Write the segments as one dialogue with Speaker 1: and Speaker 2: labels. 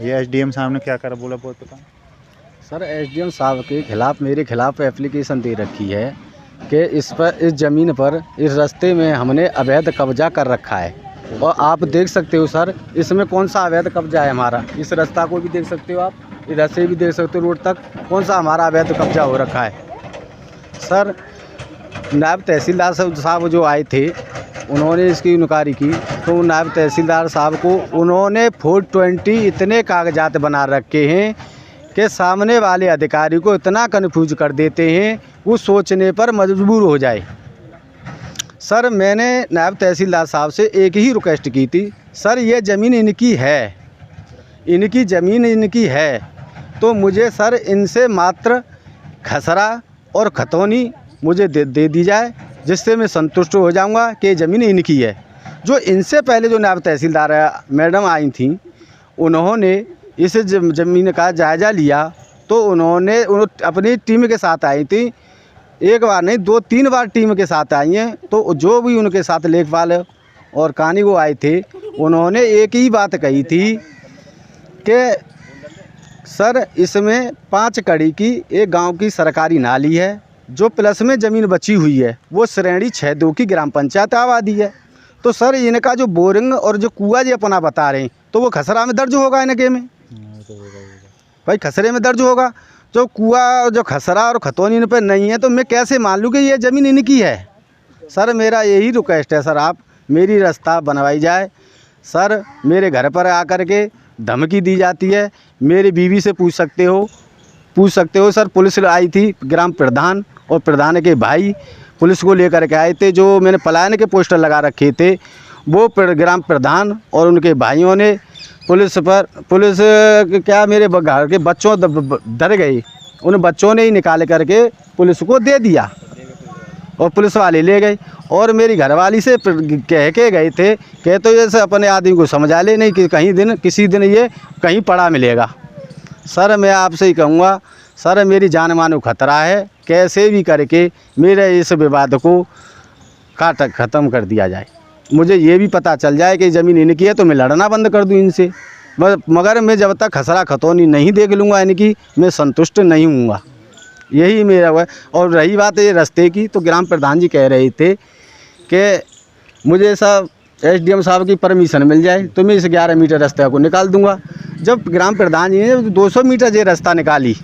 Speaker 1: ये एसडीएम साहब ने क्या करा बोला बहुत पता।
Speaker 2: सर एसडीएम साहब के खिलाफ़ मेरे खिलाफ़ एप्लीकेशन दे रखी है कि इस ज़मीन पर इस रास्ते में हमने अवैध कब्जा कर रखा है। और आप देख सकते हो सर, इसमें कौन सा अवैध कब्जा है हमारा। इस रास्ता को भी देख सकते हो आप, इधर से भी देख सकते हो रोड तक कौन सा हमारा अवैध कब्जा हो रखा है। सर नायब तहसीलदार साहब जो आए थे उन्होंने इसकी इंक्वायरी की, तो नायब तहसीलदार साहब को उन्होंने 420 इतने कागजात बना रखे हैं कि सामने वाले अधिकारी को इतना कन्फ्यूज कर देते हैं वो सोचने पर मजबूर हो जाए। सर मैंने नायब तहसीलदार साहब से एक ही रिक्वेस्ट की थी, सर ये ज़मीन इनकी है, इनकी ज़मीन इनकी है, तो मुझे सर इनसे मात्र खसरा और खतौनी मुझे दे दी जाए, जिससे मैं संतुष्ट हो जाऊंगा कि ज़मीन इनकी है। जो इनसे पहले जो नायब तहसीलदार मैडम आई थी उन्होंने इस ज़मीन का जायज़ा लिया, तो उन्होंने अपनी टीम के साथ आई थी, एक बार नहीं 2-3 बार टीम के साथ आई हैं। तो जो भी उनके साथ लेखपाल और कहानी वो आए थे उन्होंने एक ही बात कही थी कि सर इसमें 5 कड़ी की एक गांव की सरकारी नाली है, जो प्लस में ज़मीन बची हुई है वो श्रेणी 6-2 की ग्राम पंचायत आबादी है। तो सर इनका जो बोरिंग और जो कुआं जो अपना बता रहे हैं तो वो खसरा में दर्ज होगा इनके में, भाई खसरे में दर्ज होगा। जो कुआं जो खसरा और खतौनी इन पर नहीं है तो मैं कैसे मान लूँ कि ये ज़मीन इनकी है। सर मेरा यही रिक्वेस्ट है, सर आप मेरी रास्ता बनवाई जाए। सर मेरे घर पर आकर के धमकी दी जाती है, मेरी बीवी से पूछ सकते हो सर। पुलिस आई थी, ग्राम प्रधान और प्रधान के भाई पुलिस को लेकर के आए थे। जो मैंने पलायन के पोस्टर लगा रखे थे वो ग्राम प्रधान और उनके भाइयों ने पुलिस क्या मेरे घर के बच्चों डर गए, उन बच्चों ने ही निकाल करके पुलिस को दे दिया और पुलिस वाले ले गए। और मेरी घरवाली से कह के गए थे कि तो ये अपने आदमी को समझा ले, नहीं कि किसी दिन ये कहीं पड़ा मिलेगा। सर मैं आपसे ही कहूँगा, सर मेरी जान मानो खतरा है, कैसे भी करके मेरे इस विवाद को ख़त्म कर दिया जाए। मुझे ये भी पता चल जाए कि ज़मीन इनकी है तो मैं लड़ना बंद कर दूँ इनसे, मगर मैं जब तक खसरा खतौनी नहीं देख लूँगा इनकी मैं संतुष्ट नहीं हूँगा। यही मेरा है। और रही बात ये रास्ते की, तो ग्राम प्रधान जी कह रहे थे कि मुझे सब एसडीएम साहब की परमिशन मिल जाए तो मैं इस 11 मीटर रास्ते को निकाल दूंगा। जब ग्राम प्रधान जी ने 200 मीटर ये रास्ता निकाली,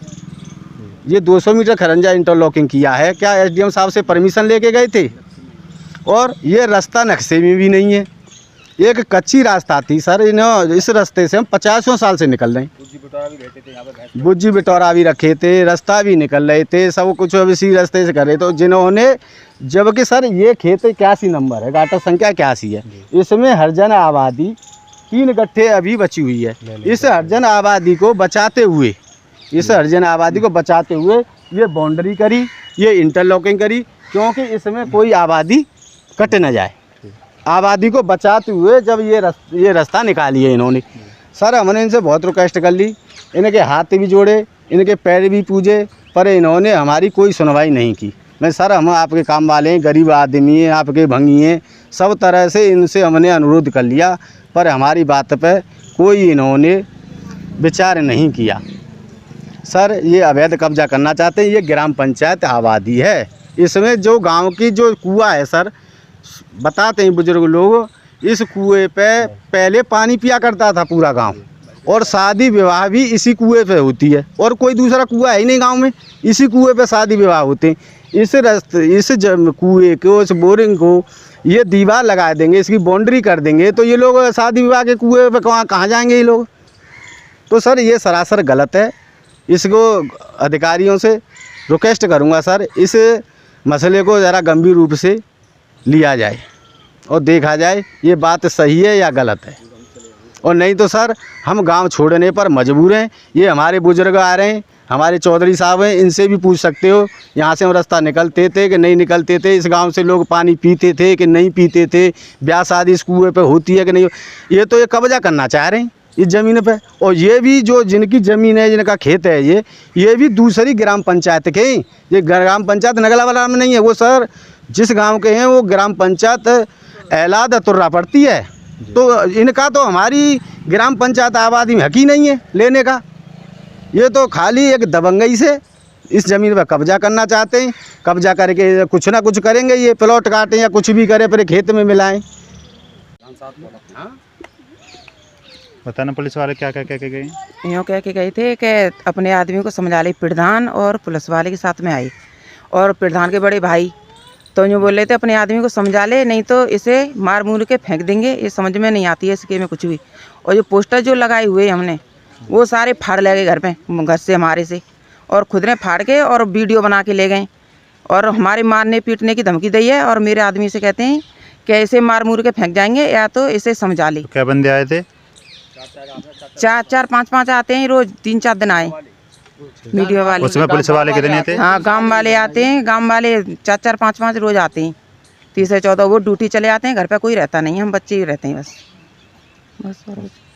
Speaker 2: ये 200 मीटर खरंजा इंटरलॉकिंग किया है, क्या एसडीएम साहब से परमिशन लेके गए थे? और ये रास्ता नक्शे में भी नहीं है, एक कच्ची रास्ता थी सर। इस रास्ते से हम 50 साल से निकल रहे हैं, बुज्जी बिटौरा भी रखे थे, रास्ता भी निकल रहे थे, सब कुछ अब इसी रास्ते से कर रहे। तो जिन्होंने, जबकि सर ये खेत 81 नंबर है, गाटा संख्या 81 है, इसमें हरजन आबादी 3 गट्ठे अभी बची हुई है। इस हरजन आबादी को बचाते हुए ये बाउंड्री करी, ये इंटरलॉकिंग करी, क्योंकि इसमें कोई आबादी कट न जाए। आबादी को बचाते हुए जब ये रास्ता निकाली है इन्होंने, सर हमने इनसे बहुत रिक्वेस्ट कर ली, इनके हाथ भी जोड़े, इनके पैर भी पूजे, पर इन्होंने हमारी कोई सुनवाई नहीं की। मैं सर हम आपके काम वाले हैं, गरीब आदमी हैं, आपके भंगी हैं, सब तरह से इनसे हमने अनुरोध कर लिया, पर हमारी बात पर कोई इन्होंने विचार नहीं किया। सर ये अवैध कब्जा करना चाहते हैं, ये ग्राम पंचायत आबादी है, इसमें जो गांव की जो कुआं है सर, बताते हैं बुजुर्ग लोग, इस कुएं पे पहले पानी पिया करता था पूरा गांव, और शादी विवाह भी इसी कुएं पे होती है, और कोई दूसरा कुआं है ही नहीं गांव में, इसी कुएं पे शादी विवाह होते हैं। इस कुएं को, इस बोरिंग को ये दीवार लगा देंगे, इसकी बाउंड्री कर देंगे, तो ये लोग शादी विवाह के कुएं पे कहाँ जाएंगे ये लोग? तो सर ये सरासर गलत है। इसको अधिकारियों से रिक्वेस्ट करूँगा सर, इस मसले को ज़रा गंभीर रूप से लिया जाए और देखा जाए ये बात सही है या गलत है, और नहीं तो सर हम गांव छोड़ने पर मजबूर हैं। ये हमारे बुजुर्ग आ रहे हैं, हमारे चौधरी साहब हैं, इनसे भी पूछ सकते हो, यहाँ से हम रास्ता निकलते थे कि नहीं निकलते थे, इस गांव से लोग पानी पीते थे कि नहीं पीते थे, ब्याह शादी इस कुएँ पे होती है कि नहीं। ये तो ये कब्जा करना चाह रहे हैं इस ज़मीन पे, और ये भी जो जिनकी ज़मीन है, जिनका खेत है, ये भी दूसरी ग्राम पंचायत के, ये ग्राम पंचायत नगला वाला में नहीं है। वो सर जिस गांव के हैं वो ग्राम पंचायत एलाद तुर्रा पड़ती है, तो इनका तो हमारी ग्राम पंचायत आबादी में हक ही नहीं है लेने का। ये तो खाली एक दबंगई से इस ज़मीन पर कब्जा करना चाहते हैं। कब्जा करके कुछ ना कुछ करेंगे, ये प्लॉट काटें या कुछ भी करें, फिर खेत में मिलाएं।
Speaker 1: बताना पुलिस वाले क्या क्या कह के गए?
Speaker 3: यूँ कह के गए थे कि अपने आदमी को समझा ले। प्रधान और पुलिस वाले के साथ में आई और प्रधान के बड़े भाई तो यूँ बोल रहे थे अपने आदमी को समझा ले, नहीं तो इसे मार मूर के फेंक देंगे, ये समझ में नहीं आती है इसके में कुछ भी। और जो पोस्टर जो लगाए हुए हमने वो सारे फाड़ ले गए घर से हमारे से, और खुद ने फाड़ के और वीडियो बना के ले गए और हमारे मारने पीटने की धमकी दी है। और मेरे आदमी से कहते हैं कि इसे मार मूर के फेंक जाएंगे या तो इसे समझा ले।
Speaker 1: तो क्या बंदे आए थे?
Speaker 3: 4 5 आते हैं रोज, 3 4 दिन आए वीडियो वाले।
Speaker 1: उसमें पुलिस वाले कितने थे?
Speaker 3: हाँ, गांव वाले आते हैं, गांव वाले 4 5 रोज आते हैं। 30 से 14 वो ड्यूटी चले आते हैं, घर पे कोई रहता नहीं है, हम बच्चे ही रहते हैं बस।